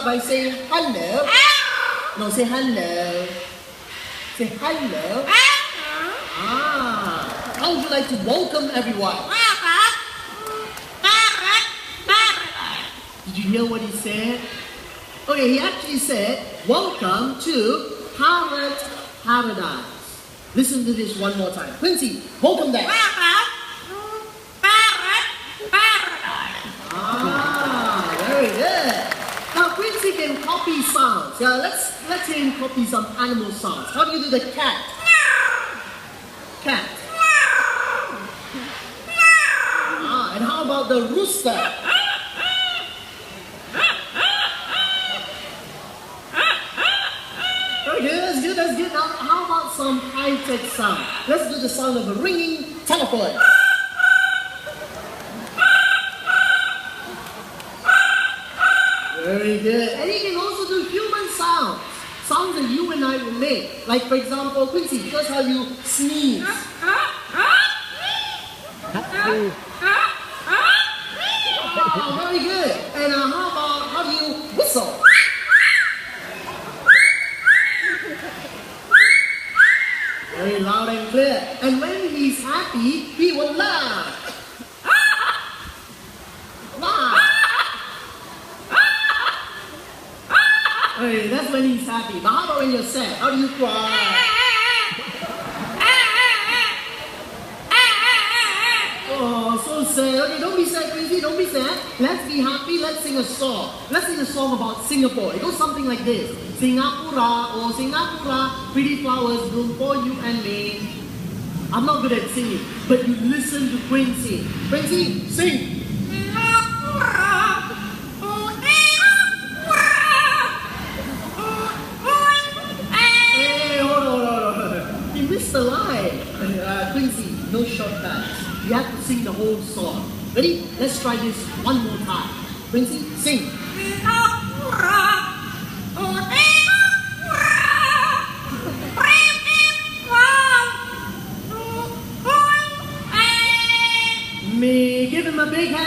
start by saying hello. No, say hello. Say hello. How would you like to welcome everyone? Did you hear what he said? Okay, he actually said, welcome to Parrot Paradise. Listen to this one more time. Quincy, welcome there. Very good. Now Quincy can copy sounds. Yeah, let's hear him copy some animal sounds. How do you do the cat? Cat. And how about the rooster? Very good, that's good. Now how about some high-tech sound? Let's do the sound of a ringing telephone. Very good. And you can also do human sounds. Sounds that you and I will make. Like for example, Quincy, here's how you sneeze. Oh, very good. And how do you whistle? Very loud and clear. And when he's happy, he will laugh. Okay, that's when he's happy. But how about when you're sad? How do you cry? Oh, so sad. Okay, don't be sad, Quincy. Don't be sad. Let's be happy. Let's sing a song. Let's sing a song about Singapore. It goes something like this. Singapura, oh Singapura, pretty flowers bloom for you and me. I'm not good at singing, but you listen to Quincy. Quincy, sing. The line. Quincy, no shortcuts. You have to sing the whole song. Ready? Let's try this one more time. Quincy, sing. Me, give him a big hand.